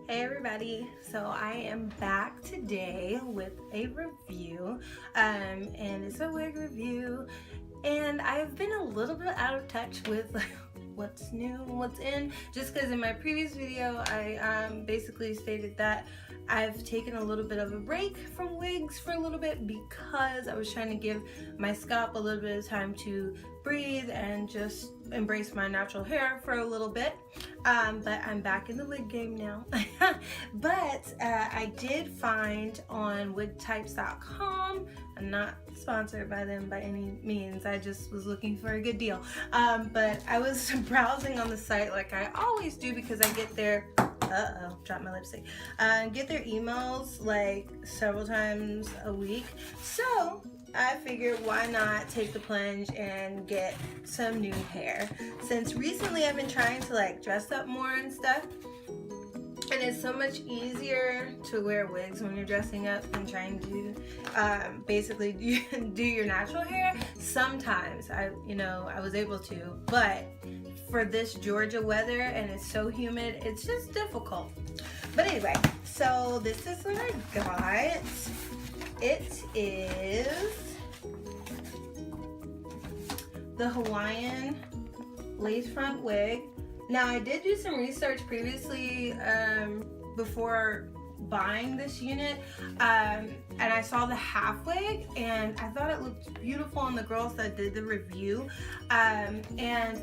Hey everybody, so I am back today with a review and it's a wig review, and I've been a little bit out of touch with what's new, what's in, just because in my previous video I basically stated that I've taken a little bit of a break from wigs for a little bit because I was trying to give my scalp a little bit of time to breathe and just embrace my natural hair for a little bit. But I'm back in the wig game now. But I did find on wigtypes.com, I'm not sponsored by them by any means, I just was looking for a good deal. But I was browsing on the site like I always do because I get their dropped my lipstick. Get their emails like several times a week. So I figured why not take the plunge and get some new hair. Since recently I've been trying to like dress up more and stuff. And it's so much easier to wear wigs when you're dressing up than trying to basically do your natural hair. Sometimes I was able to, but for this Georgia weather and it's so humid, it's just difficult. But anyway, so this is what I got. It is the Hawaiian lace front wig. Now I did do some research previously before buying this unit, and I saw the half wig and I thought it looked beautiful on the girls that did the review, and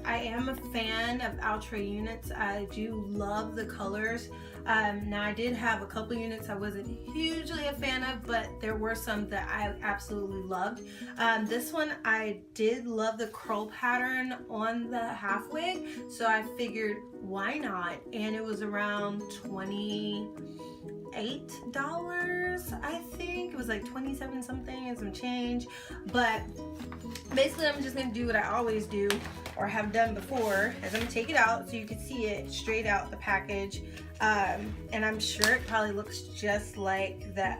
I am a fan of Outre units. I do love the colors. Now I did have a couple units I wasn't hugely a fan of, but there were some that I absolutely loved. This one I did love the curl pattern on the half wig, so I figured why not, and it was around $28, I think. It was like 27 something and some change. But basically I'm just gonna do what I always do or have done before, is I'm gonna take it out so you can see it straight out the package, and I'm sure it probably looks just like the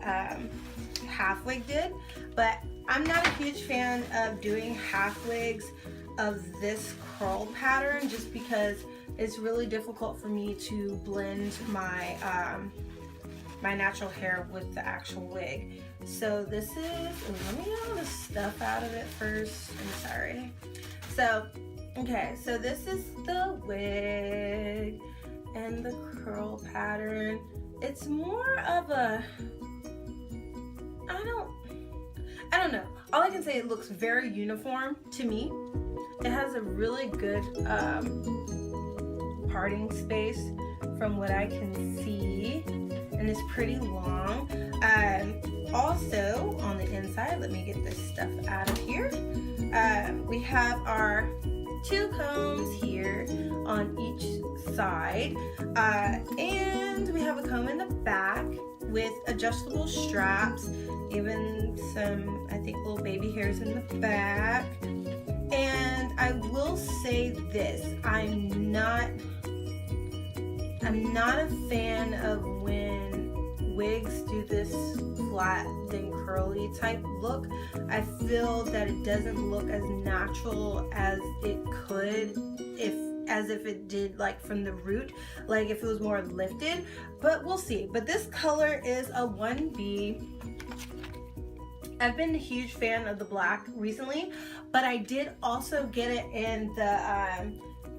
half wig did, but I'm not a huge fan of doing half wigs of this curl pattern just because it's really difficult for me to blend my my natural hair with the actual wig. So this is, let me get all the stuff out of it first. I'm sorry. So, okay, so this is the wig and the curl pattern. It's more of a, I don't know. All I can say, it looks very uniform to me. It has a really good parting space from what I can see, and it's pretty long. Also on the inside, let me get this stuff out of here. We have our two combs here on each side, and we have a comb in the back with adjustable straps, even some, I think, little baby hairs in the back. And I will say this, I'm not a fan of when wigs do this flat then curly type look. I feel that it doesn't look as natural as it could as if it did like from the root, like if it was more lifted, but we'll see. But this color is a 1B. I've been a huge fan of the black recently, but I did also get it in the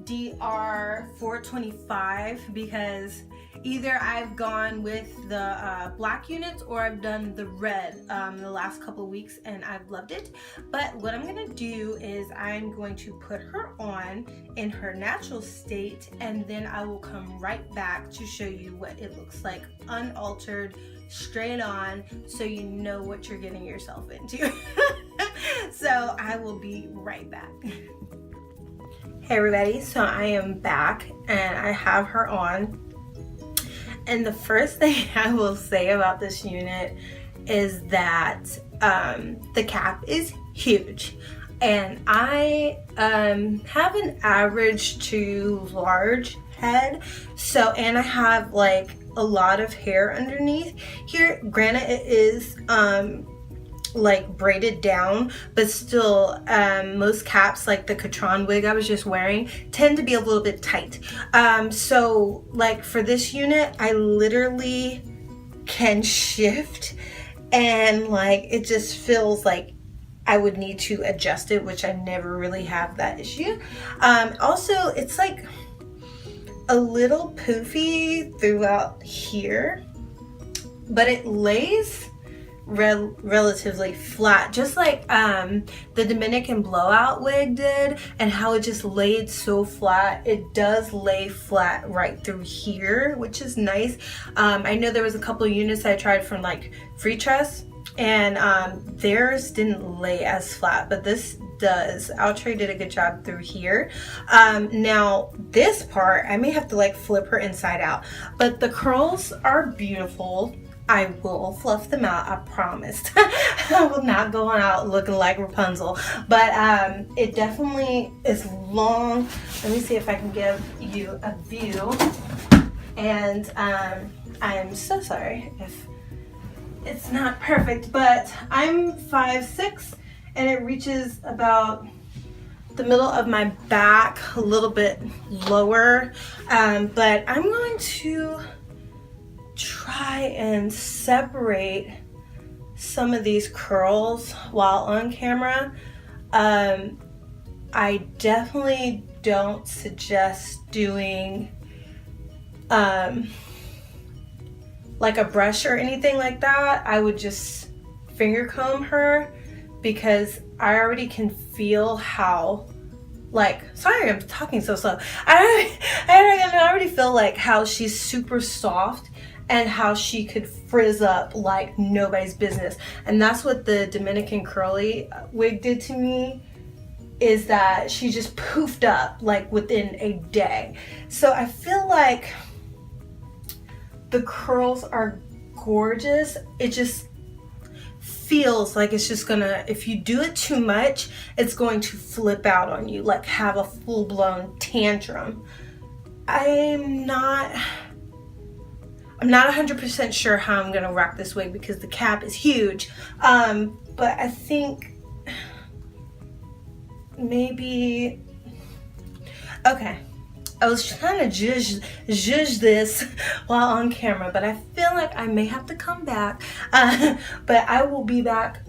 DR 425 because either I've gone with the black units or I've done the red the last couple of weeks and I've loved it. But what I'm gonna do is I'm going to put her on in her natural state, and then I will come right back to show you what it looks like unaltered, straight on, so you know what you're getting yourself into. So I will be right back. Hey everybody, so I am back and I have her on. And the first thing I will say about this unit is that the cap is huge. And I have an average to large head, so, and I have like a lot of hair underneath here. Granted, it is like braided down, but still most caps, like the Catron wig I was just wearing, tend to be a little bit tight. So like for this unit, I literally can shift, and like it just feels like I would need to adjust it, which I never really have that issue. Also, it's like a little poofy throughout here, but it lays relatively flat, just like the Dominican blowout wig did, and how it just laid so flat. It does lay flat right through here, which is nice. I know there was a couple units I tried from like Free Tress, and theirs didn't lay as flat, but this does. Outre did a good job through here. Now this part, I may have to like flip her inside out, but the curls are beautiful. I will fluff them out, I promised. I will not go out looking like Rapunzel, but it definitely is long. Let me see if I can give you a view. And I'm so sorry if it's not perfect, but I'm 5'6", and it reaches about the middle of my back, a little bit lower, but I'm going to try and separate some of these curls while on camera. I definitely don't suggest doing like a brush or anything like that. I would just finger comb her, because I already can feel how, like, sorry I'm talking so slow. I already feel like how she's super soft and how she could frizz up like nobody's business. And that's what the Dominican curly wig did to me, is that she just poofed up like within a day. So I feel like the curls are gorgeous. It just feels like it's just gonna, if you do it too much, it's going to flip out on you, like have a full-blown tantrum. I'm not 100% sure how I'm gonna rock this wig because the cap is huge, but I think maybe, okay, I was trying to judge this while on camera, but I feel like I may have to come back, but I will be back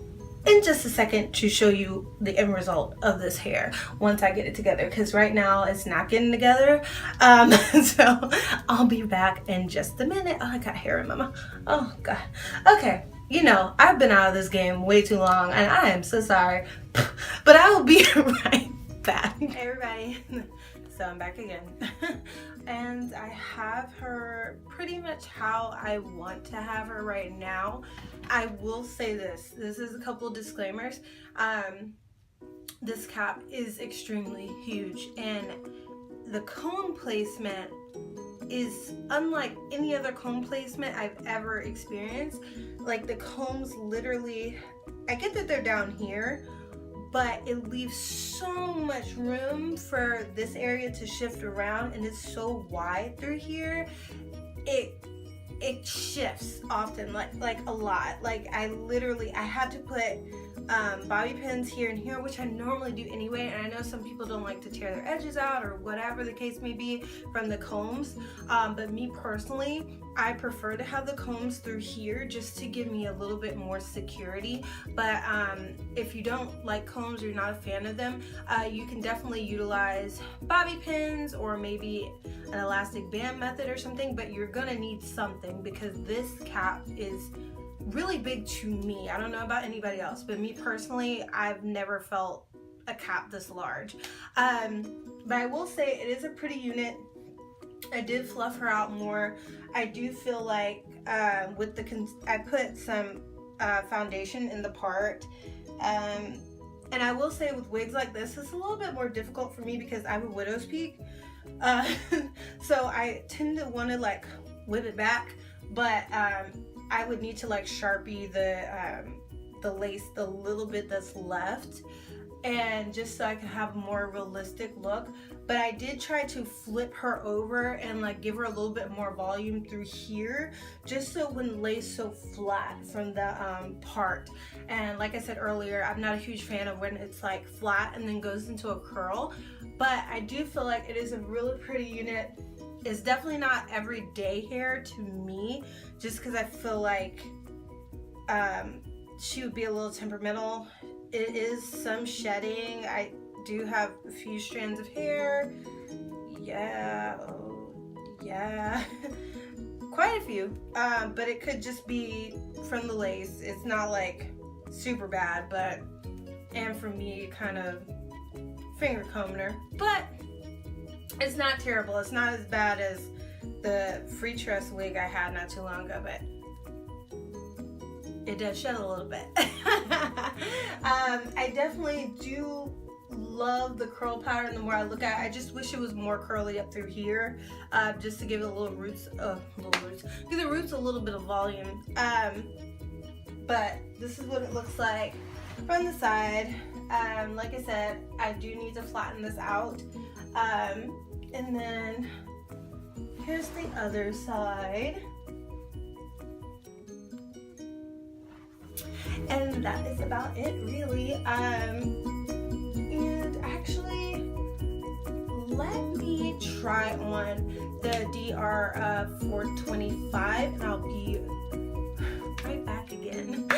in just a second to show you the end result of this hair once I get it together, because right now it's not getting together. So I'll be back in just a minute. Oh, I got hair in my mouth. Oh God. Okay, you know, I've been out of this game way too long and I am so sorry, but I will be right back. Hey everybody. So I'm back again. And I have her pretty much how I want to have her right now. I will say this is a couple disclaimers. This cap is extremely huge, and the comb placement is unlike any other comb placement I've ever experienced. Like the combs literally, I get that they're down here, but it leaves so much room for this area to shift around, and it's so wide through here. It shifts often, like a lot. Like I had to put bobby pins here and here, which I normally do anyway, and I know some people don't like to tear their edges out or whatever the case may be from the combs, but me personally, I prefer to have the combs through here just to give me a little bit more security. But if you don't like combs or you're not a fan of them, you can definitely utilize bobby pins or maybe an elastic band method or something, but you're gonna need something because this cap is really big to me. I don't know about anybody else, but me personally, I've never felt a cap this large. But I will say it is a pretty unit. I did fluff her out more. I do feel like with I put some foundation in the part, and I will say with wigs like this, it's a little bit more difficult for me because I have a widow's peak, so I tend to want to like whip it back, but I would need to like Sharpie the lace the little bit that's left. and just so I could have a more realistic look. But I did try to flip her over and like give her a little bit more volume through here, just so it wouldn't lay so flat from the part. And like I said earlier, I'm not a huge fan of when it's like flat and then goes into a curl, but I do feel like it is a really pretty unit. It's definitely not everyday hair to me, just because I feel like she would be a little temperamental. It is some shedding. I do have a few strands of hair. Yeah, oh, yeah. Quite a few, but it could just be from the lace. It's not like super bad, but, and for me, kind of finger combing her. But it's not terrible. It's not as bad as the free tress wig I had not too long ago, but it does shed a little bit. I definitely do love the curl pattern. The more I look at it, I just wish it was more curly up through here, just to give it a little roots, give the roots a little bit of volume. But this is what it looks like from the side. Like I said, I do need to flatten this out. And then here's the other side. And that is about it, really. And actually, let me try on the DR 425, and I'll be right back again.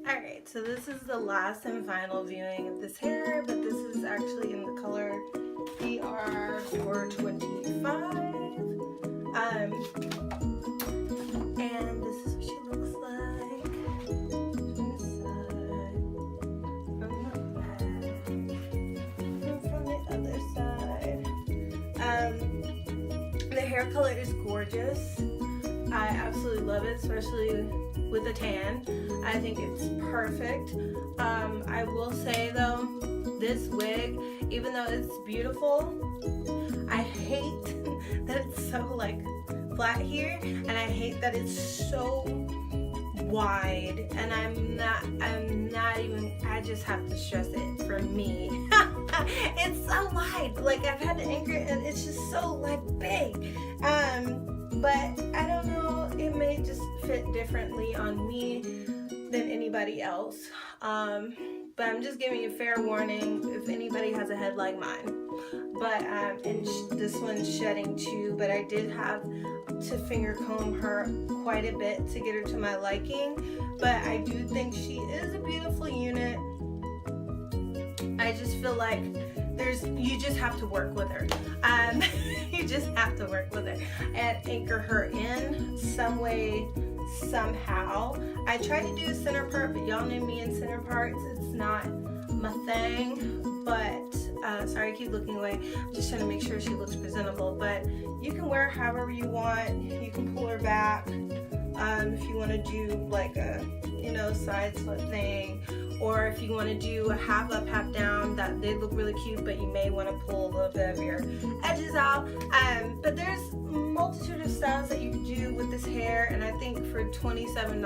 Alright, so this is the last and final viewing of this hair, but this is actually in the color DR 425. And this is what she looks like. The hair color is gorgeous. I absolutely love it, especially with a tan. I think it's perfect. I will say though, this wig, even though it's beautiful, I hate that it's so like flat here, and I hate that it's so wide, and I'm not even, I just have to stress it for me. It's so wide, like I've had to anchor it and it's just so like big. But I don't know, it may just fit differently on me than anybody else. But I'm just giving you fair warning if anybody has a head like mine. But and this one's shedding too, but I did have to finger comb her quite a bit to get her to my liking. But I do think she is a beautiful unit. I just feel like you just have to work with her. You just have to work with her and anchor her in some way, somehow. I tried to do a center part, but y'all know me in center parts. It's not my thing. But sorry, I keep looking away. I'm just trying to make sure she looks presentable. But you can wear her however you want. You can pull her back if you want to do like a side slit thing, or if you want to do a half up, half down. That they look really cute, but you may want to pull a little bit of your edges out. But there's a multitude of styles that you can do with this hair, and I think for $27,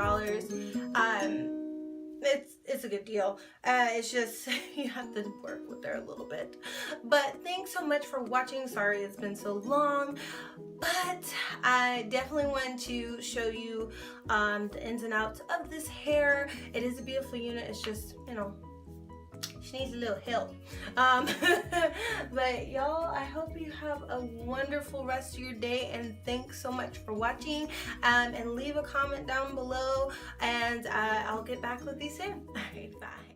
it's a good deal. It's just you have to work with her a little bit. But thanks so much for watching. Sorry it's been so long, but I definitely wanted to show you the ins and outs of this hair. It is a beautiful unit. It's just, she needs a little help. But y'all, I hope you have a wonderful rest of your day, and thanks so much for watching. And leave a comment down below, and I'll get back with you soon. All right, bye.